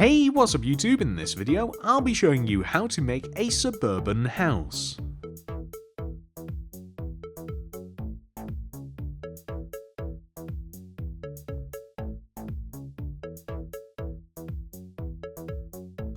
Hey, what's up YouTube? In this video, I'll be showing you how to make a suburban house.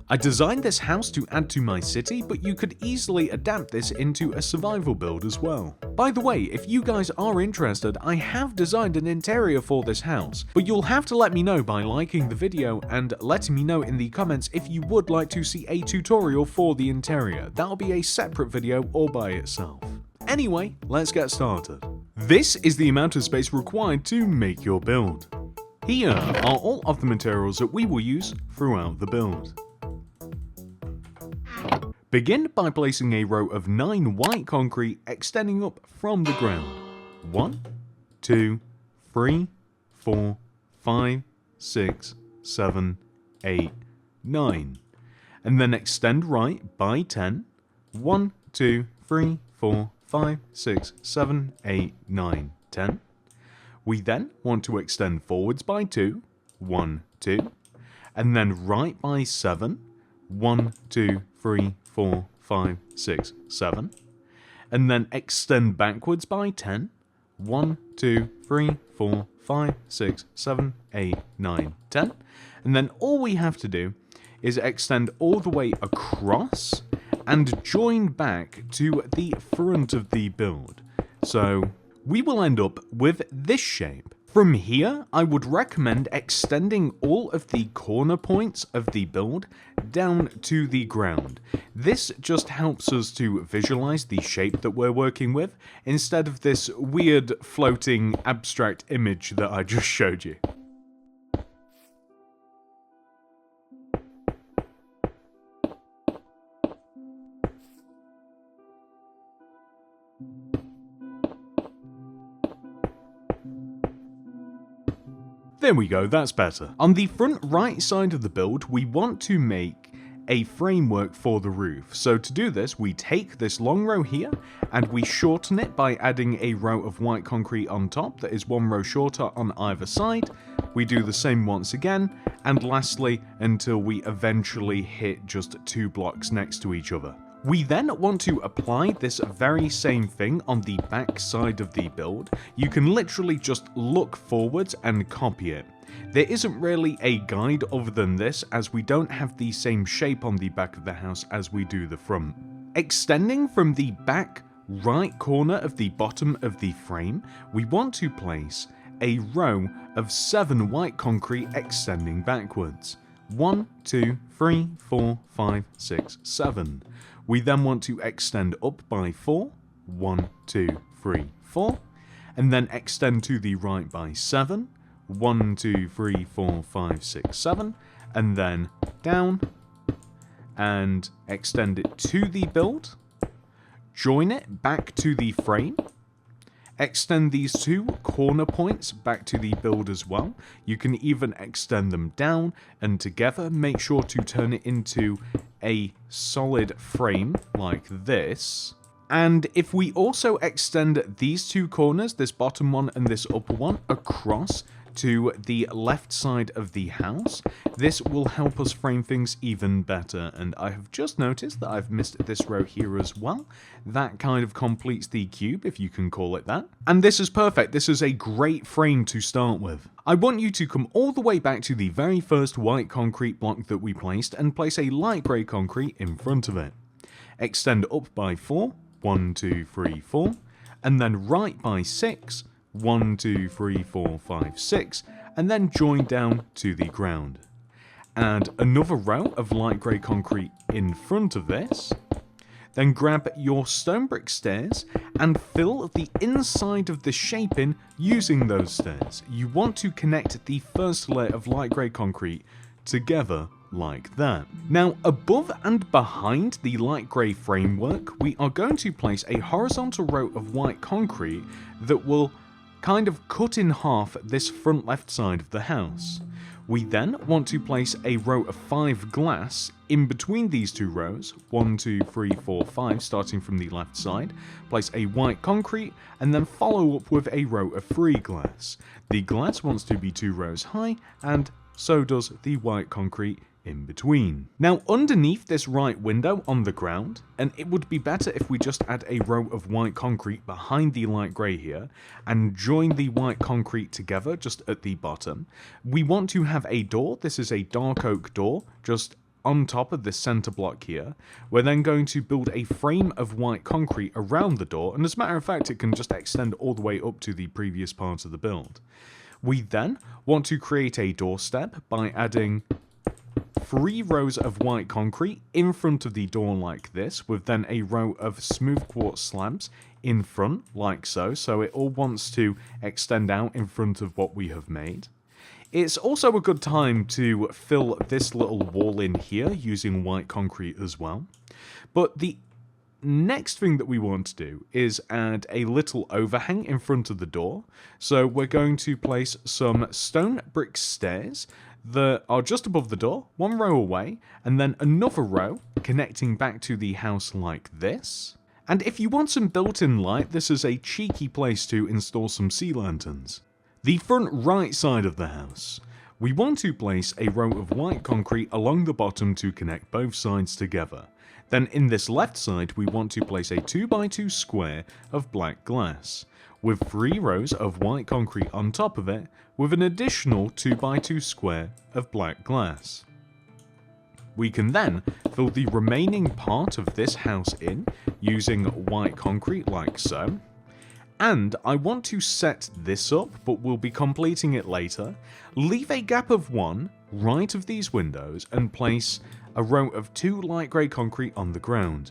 I designed this house to add to my city, but you could easily adapt this into a survival build as well. By the way, if you guys are interested, I have designed an interior for this house, but you'll have to let me know by liking the video and letting me know in the comments if you would like to see a tutorial for the interior. That'll be a separate video all by itself. Anyway, let's get started. This is the amount of space required to make your build. Here are all of the materials that we will use throughout the build. Begin by placing a row of 9 white concrete extending up from the ground. 1, 2, 3, 4, 5, 6, 7, 8, 9. And then extend right by 10. 1, 2, 3, 4, 5, 6, 7, 8, 9, 10. We then want to extend forwards by 2. 1, 2. And then right by 7. 1, 2, 3, 4, 5, 6, 7. And then extend backwards by 10. 1, 2, 3, 4, 5, 6, 7, 8, 9, 10. And then all we have to do is extend all the way across and join back to the front of the build. So we will end up with this shape. From here, I would recommend extending all of the corner points of the build down to the ground. This just helps us to visualize the shape that we're working with, instead of this weird floating abstract image that I just showed you. There we go, that's better. On the front right side of the build, we want to make a framework for the roof. So to do this, we take this long row here and we shorten it by adding a row of white concrete on top that is 1 row shorter on either side. We do the same once again, and lastly, until we eventually hit just 2 blocks next to each other. We then want to apply this very same thing on the back side of the build. You can literally just look forwards and copy it. There isn't really a guide other than this, as we don't have the same shape on the back of the house as we do the front. Extending from the back right corner of the bottom of the frame, we want to place a row of 7 white concrete extending backwards. 1, 2, 3, 4, 5, 6, 7. We then want to extend up by 4. 1, 2, 3, 4. And then extend to the right by 7. 1, 2, 3, 4, 5, 6, 7. And then down. And extend it to the build. Join it back to the frame. Extend these 2 corner points back to the build as well. You can even extend them down and together. Make sure to turn it into a solid frame like this. And if we also extend these 2 corners, this bottom one and this upper one, across to the left side of the house, this will help us frame things even better. And I have just noticed that I've missed this row here as well. That kind of completes the cube, if you can call it that. And this is perfect. This is a great frame to start with. I want you to come all the way back to the very first white concrete block that we placed and place a light grey concrete in front of it. Extend up by 4, 1, 2, 3, 4, and then right by 6, 1, 2, 3, 4, 5, 6, and then join down to the ground. Add another row of light grey concrete in front of this. Then grab your stone brick stairs and fill the inside of the shape in using those stairs. You want to connect the first layer of light grey concrete together like that. Now, above and behind the light grey framework, we are going to place a horizontal row of white concrete that will kind of cut in half this front left side of the house. We then want to place a row of 5 glass in between these 2 rows, 1, 2, 3, 4, 5, starting from the left side. Place a white concrete and then follow up with a row of 3 glass. The glass wants to be 2 rows high, and so does the white concrete in between. Now underneath this right window on the ground, and it would be better if we just add a row of white concrete behind the light grey here and join the white concrete together just at the bottom. We want to have a door. This is a dark oak door just on top of this center block here. We're then going to build a frame of white concrete around the door, and as a matter of fact it can just extend all the way up to the previous part of the build. We then want to create a doorstep by adding 3 rows of white concrete in front of the door like this, with then a row of smooth quartz slabs in front like so, so it all wants to extend out in front of what we have made. It's also a good time to fill this little wall in here using white concrete as well. But the next thing that we want to do is add a little overhang in front of the door. So we're going to place some stone brick stairs that are just above the door, 1 row away, and then another row connecting back to the house like this. And if you want some built-in light, this is a cheeky place to install some sea lanterns. The front right side of the house. We want to place a row of white concrete along the bottom to connect both sides together. Then in this left side we want to place a 2x2 square of black glass, with 3 rows of white concrete on top of it, with an additional 2x2 square of black glass. We can then fill the remaining part of this house in using white concrete like so. And I want to set this up, but we'll be completing it later. Leave a gap of 1 right of these windows and place a row of 2 light grey concrete on the ground.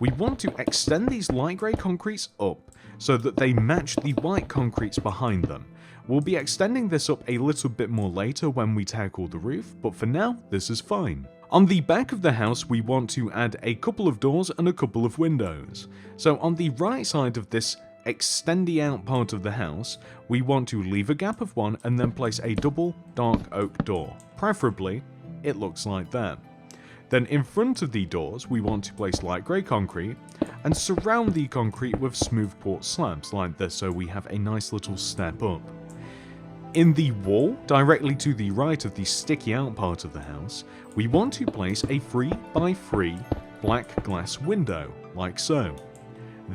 We want to extend these light grey concretes up so that they match the white concretes behind them. We'll be extending this up a little bit more later when we tackle the roof, but for now, this is fine. On the back of the house, we want to add a couple of doors and a couple of windows. So on the right side of this extending out part of the house, we want to leave a gap of 1 and then place a double dark oak door. Preferably, it looks like that. Then in front of the doors, we want to place light grey concrete and surround the concrete with smooth quartz slabs like this, so we have a nice little step up. In the wall, directly to the right of the sticky out part of the house, we want to place a 3x3 black glass window, like so.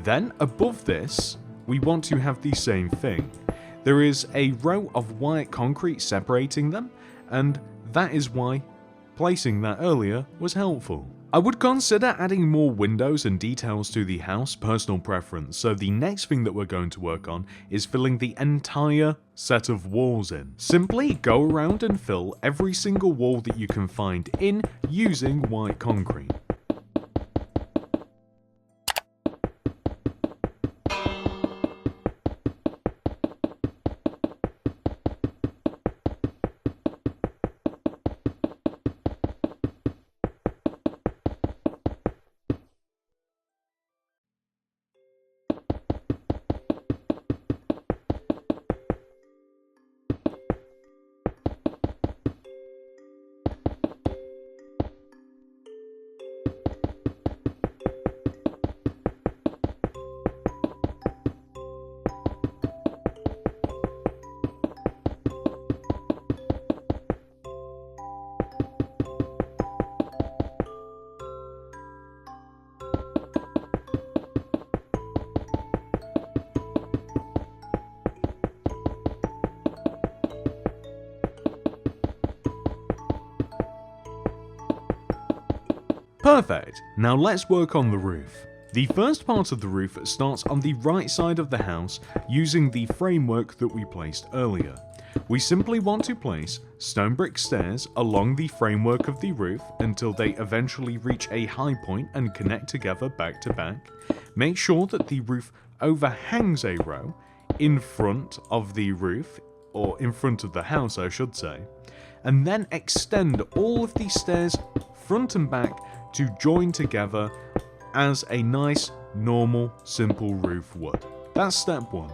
Then above this, we want to have the same thing. There is a row of white concrete separating them, and that is why placing that earlier was helpful. I would consider adding more windows and details to the house, personal preference, so the next thing that we're going to work on is filling the entire set of walls in. Simply go around and fill every single wall that you can find in using white concrete. Perfect, now let's work on the roof. The first part of the roof starts on the right side of the house using the framework that we placed earlier. We simply want to place stone brick stairs along the framework of the roof until they eventually reach a high point and connect together back to back. Make sure that the roof overhangs a row in front of the roof, or in front of the house I should say, and then extend all of these stairs front and back to join together as a nice, normal, simple roof would. That's step 1.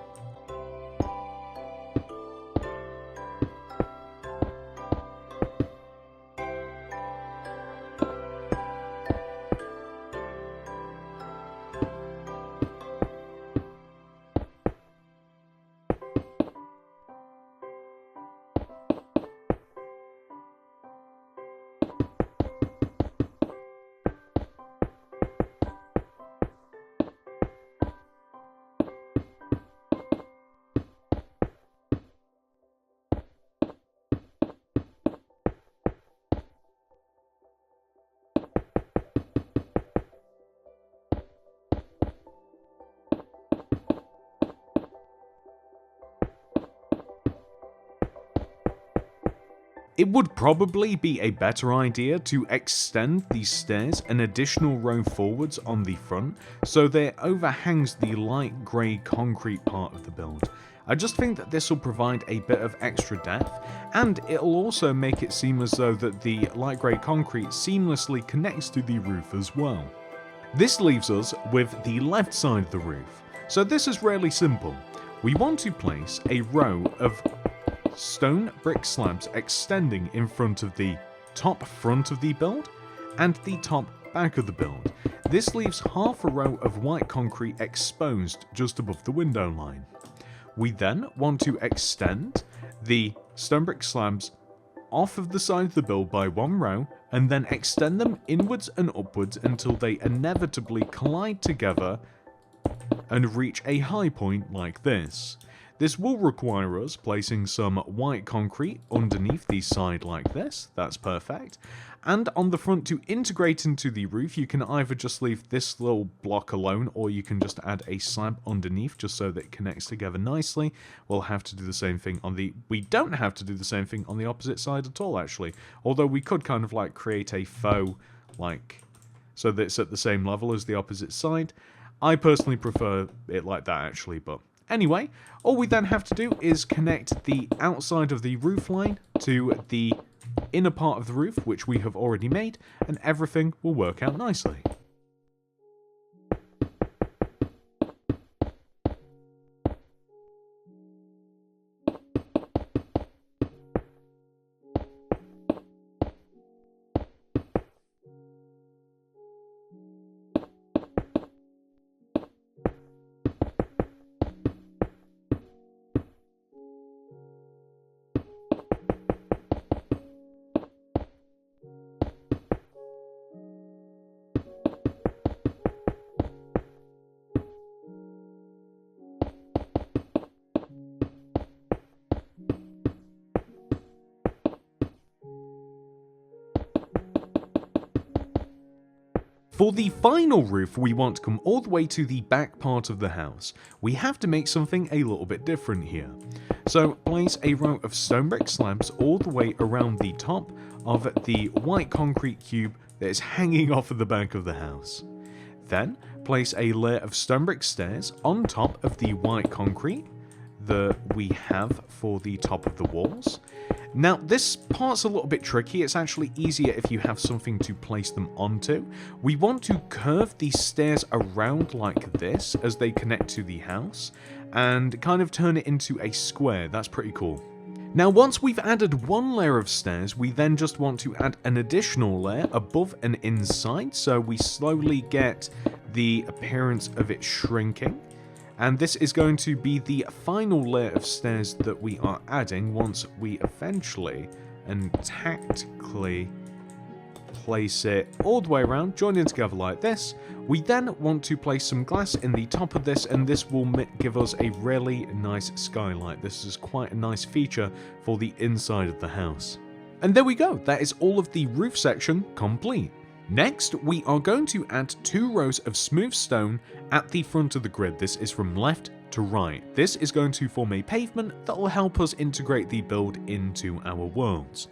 It would probably be a better idea to extend these stairs an additional row forwards on the front so that it overhangs the light grey concrete part of the build. I just think that this will provide a bit of extra depth, and it'll also make it seem as though that the light grey concrete seamlessly connects to the roof as well. This leaves us with the left side of the roof. So this is really simple. We want to place a row of stone brick slabs extending in front of the top front of the build and the top back of the build. This leaves half a row of white concrete exposed just above the window line. We then want to extend the stone brick slabs off of the side of the build by one row and then extend them inwards and upwards until they inevitably collide together and reach a high point like this. This will require us placing some white concrete underneath the side like this, that's perfect. And on the front, to integrate into the roof, you can either just leave this little block alone, or you can just add a slab underneath just so that it connects together nicely. We'll have to do the same thing on the... We don't have to do the same thing on the opposite side at all, actually. Although we could kind of like create a faux, like, so that it's at the same level as the opposite side. I personally prefer it like that, actually, but... Anyway, all we then have to do is connect the outside of the roof line to the inner part of the roof, which we have already made, and everything will work out nicely. For the final roof, we want to come all the way to the back part of the house. We have to make something a little bit different here. So place a row of stone brick slabs all the way around the top of the white concrete cube that is hanging off of the back of the house. Then place a layer of stone brick stairs on top of the white concrete that we have for the top of the walls. Now, this part's a little bit tricky. It's actually easier if you have something to place them onto. We want to curve these stairs around like this as they connect to the house and kind of turn it into a square. That's pretty cool. Now, once we've added one layer of stairs, we then just want to add an additional layer above and inside, so we slowly get the appearance of it shrinking. And this is going to be the final layer of stairs that we are adding once we eventually and tactically place it all the way around, joining together like this. We then want to place some glass in the top of this, and this will give us a really nice skylight. This is quite a nice feature for the inside of the house. And there we go, that is all of the roof section complete. Next, we are going to add 2 rows of smooth stone at the front of the grid. This is from left to right. This is going to form a pavement that will help us integrate the build into our worlds.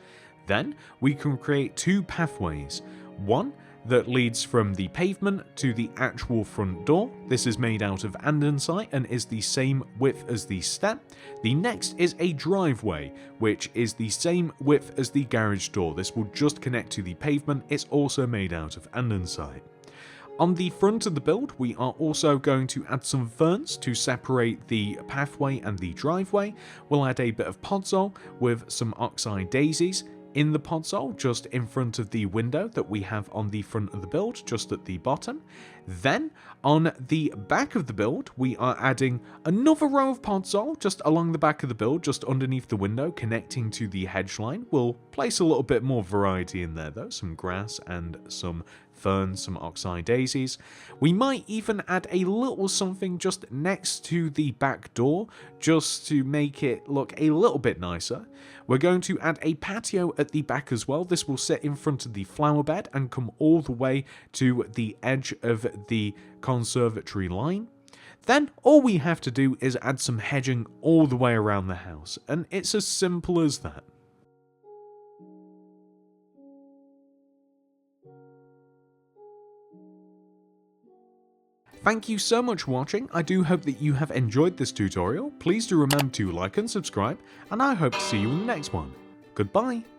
Then, we can create 2 pathways. One that leads from the pavement to the actual front door. This is made out of andesite and is the same width as the step. The next is a driveway, which is the same width as the garage door. This will just connect to the pavement. It's also made out of andesite. On the front of the build, we are also going to add some ferns to separate the pathway and the driveway. We'll add a bit of podzol with some oxeye daisies in the podzol just in front of the window that we have on the front of the build, just at the bottom. Then on the back of the build, we are adding another row of podzol just along the back of the build, just underneath the window, connecting to the hedge line. We'll place a little bit more variety in there though, some grass and some ferns, some oxeye daisies. We might even add a little something just next to the back door, just to make it look a little bit nicer. We're going to add a patio at the back as well. This will sit in front of the flower bed and come all the way to the edge of the conservatory line. Then all we have to do is add some hedging all the way around the house, and it's as simple as that. Thank you so much for watching. I do hope that you have enjoyed this tutorial. Please do remember to like and subscribe, and I hope to see you in the next one. Goodbye.